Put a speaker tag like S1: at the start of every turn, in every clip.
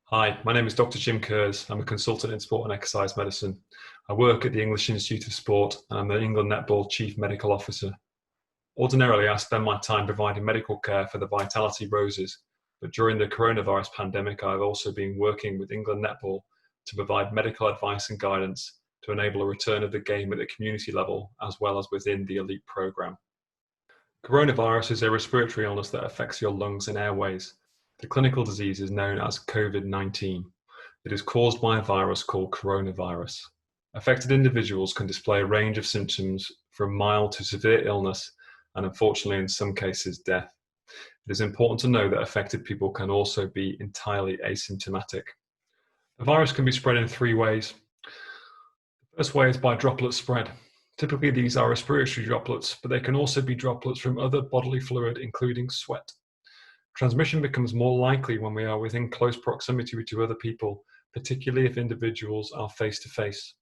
S1: Hi, my name is Dr. Jim Kerss. I'm a consultant in sport and exercise medicine. I work at the English Institute of Sport and I'm the England Netball Chief Medical Officer. Ordinarily, I spend my time providing medical care for the Vitality Roses, but during the coronavirus pandemic, I've also been working with England Netball to provide medical advice and guidance to enable a return of the game at the community level as well as within the elite programme. Coronavirus is a respiratory illness that affects your lungs and airways. The clinical disease is known as COVID-19. It is caused by a virus called coronavirus. Affected individuals can display a range of symptoms from mild to severe illness and unfortunately in some cases death. It is important to know that affected people can also be entirely asymptomatic. The virus can be spread in three ways. The first way is by droplet spread. Typically these are respiratory droplets, but they can also be droplets from other bodily fluid, including sweat. Transmission becomes more likely when we are within close proximity to other people, particularly if individuals are face-to-face.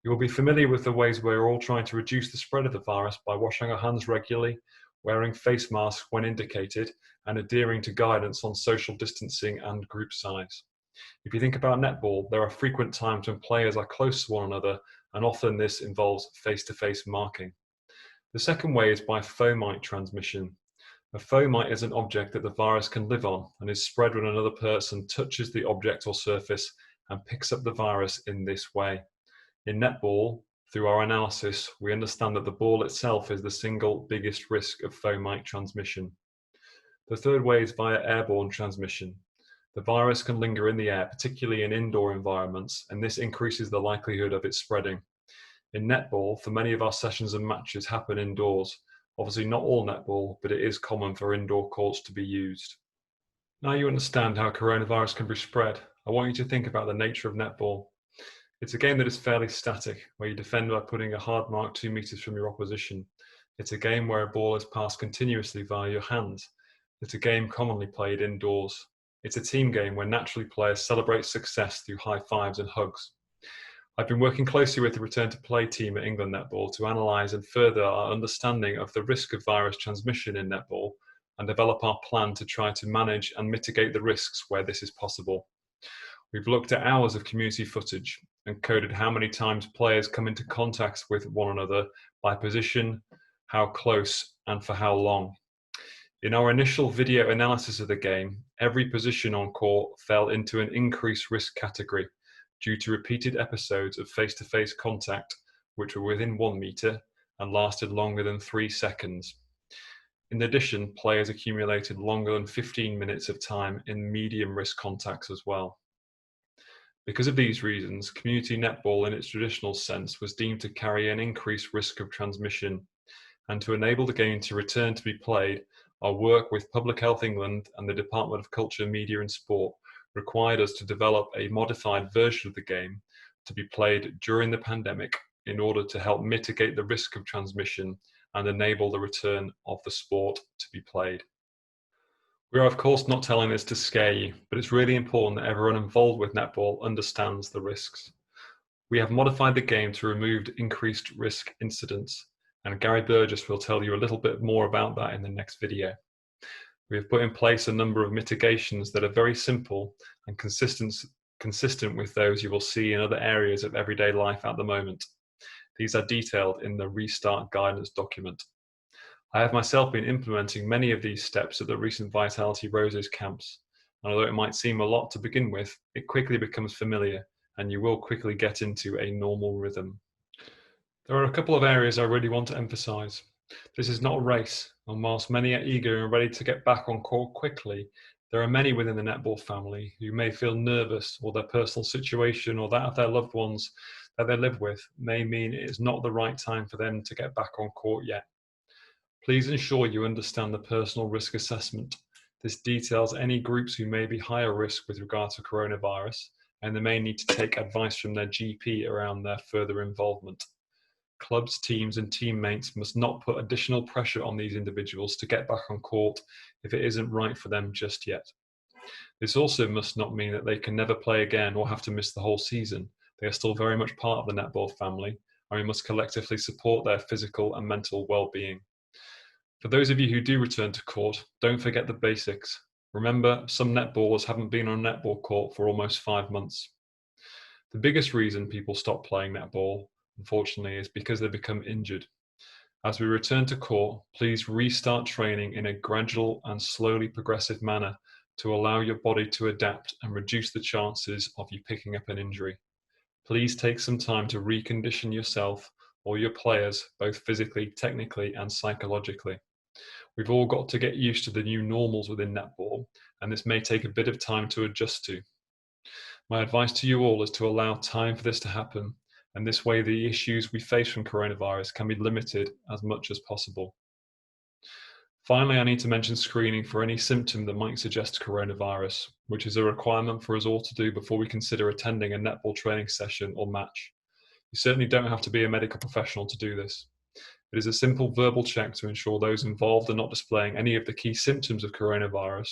S1: You will be familiar with the ways we're all trying to reduce the spread of the virus by washing our hands regularly, wearing face masks when indicated, and adhering to guidance on social distancing and group size. If you think about netball, there are frequent times when players are close to one another, and often this involves face-to-face marking. The second way is by fomite transmission. A fomite is an object that the virus can live on and is spread when another person touches the object or surface and picks up the virus in this way. In netball, through our analysis, we understand that the ball itself is the single biggest risk of fomite transmission. The third way is via airborne transmission. The virus can linger in the air, particularly in indoor environments, and this increases the likelihood of it spreading. In netball, for many of our sessions and matches happen indoors. Obviously not all netball, but it is common for indoor courts to be used. Now you understand how coronavirus can be spread, I want you to think about the nature of netball. It's a game that is fairly static, where you defend by putting a hard mark 2 meters from your opposition. It's a game where a ball is passed continuously via your hands. It's a game commonly played indoors. It's a team game where naturally players celebrate success through high fives and hugs. I've been working closely with the Return to Play team at England Netball to analyse and further our understanding of the risk of virus transmission in netball and develop our plan to try to manage and mitigate the risks where this is possible. We've looked at hours of community footage and coded how many times players come into contact with one another by position, how close, and for how long. In our initial video analysis of the game, every position on court fell into an increased risk category due to repeated episodes of face-to-face contact which were within 1 meter and lasted longer than 3 seconds. In addition, players accumulated longer than 15 minutes of time in medium risk contacts as well. Because of these reasons, community netball in its traditional sense was deemed to carry an increased risk of transmission, and to enable the game to return to be played, our work with Public Health England and the Department of Culture, Media and Sport required us to develop a modified version of the game to be played during the pandemic in order to help mitigate the risk of transmission and enable the return of the sport to be played. We are of course not telling this to scare you, but it's really important that everyone involved with netball understands the risks. We have modified the game to remove increased risk incidents, and Gary Burgess will tell you a little bit more about that in the next video. We have put in place a number of mitigations that are very simple and consistent with those you will see in other areas of everyday life at the moment. These are detailed in the Restart Guidance document. I have myself been implementing many of these steps at the recent Vitality Roses camps, and although it might seem a lot to begin with, it quickly becomes familiar and you will quickly get into a normal rhythm. There are a couple of areas I really want to emphasise. This is not a race, and whilst many are eager and ready to get back on court quickly, there are many within the netball family who may feel nervous, or their personal situation or that of their loved ones that they live with may mean it is not the right time for them to get back on court yet. Please ensure you understand the personal risk assessment. This details any groups who may be higher risk with regard to coronavirus, and they may need to take advice from their GP around their further involvement. Clubs, teams and teammates must not put additional pressure on these individuals to get back on court if it isn't right for them just yet. This also must not mean that they can never play again or have to miss the whole season. They are still very much part of the netball family, and we must collectively support their physical and mental well-being. For those of you who do return to court, don't forget the basics. Remember, some netballers haven't been on a netball court for almost 5 months. The biggest reason people stop playing netball, unfortunately, is because they become injured. As we return to court, please restart training in a gradual and slowly progressive manner to allow your body to adapt and reduce the chances of you picking up an injury. Please take some time to recondition yourself or your players, both physically, technically, and psychologically. We've all got to get used to the new normals within netball, and this may take a bit of time to adjust to. My advice to you all is to allow time for this to happen, and this way the issues we face from coronavirus can be limited as much as possible. Finally, I need to mention screening for any symptom that might suggest coronavirus, which is a requirement for us all to do before we consider attending a netball training session or match. You certainly don't have to be a medical professional to do this. It is a simple verbal check to ensure those involved are not displaying any of the key symptoms of coronavirus,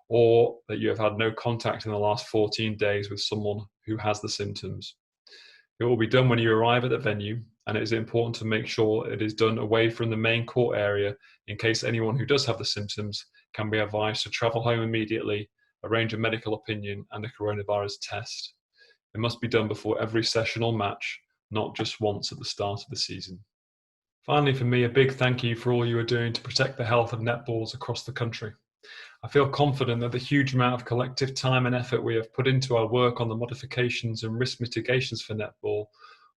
S1: or that you have had no contact in the last 14 days with someone who has the symptoms. It will be done when you arrive at the venue, and it is important to make sure it is done away from the main court area in case anyone who does have the symptoms can be advised to travel home immediately, arrange a medical opinion and a coronavirus test. It must be done before every session or match, not just once at the start of the season. Finally, for me, a big thank you for all you are doing to protect the health of netballers across the country. I feel confident that the huge amount of collective time and effort we have put into our work on the modifications and risk mitigations for netball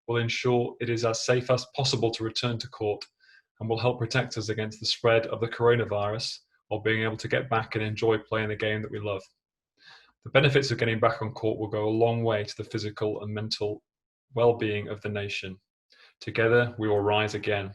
S1: will ensure it is as safe as possible to return to court and will help protect us against the spread of the coronavirus while being able to get back and enjoy playing the game that we love. The benefits of getting back on court will go a long way to the physical and mental well-being of the nation. Together, we will rise again.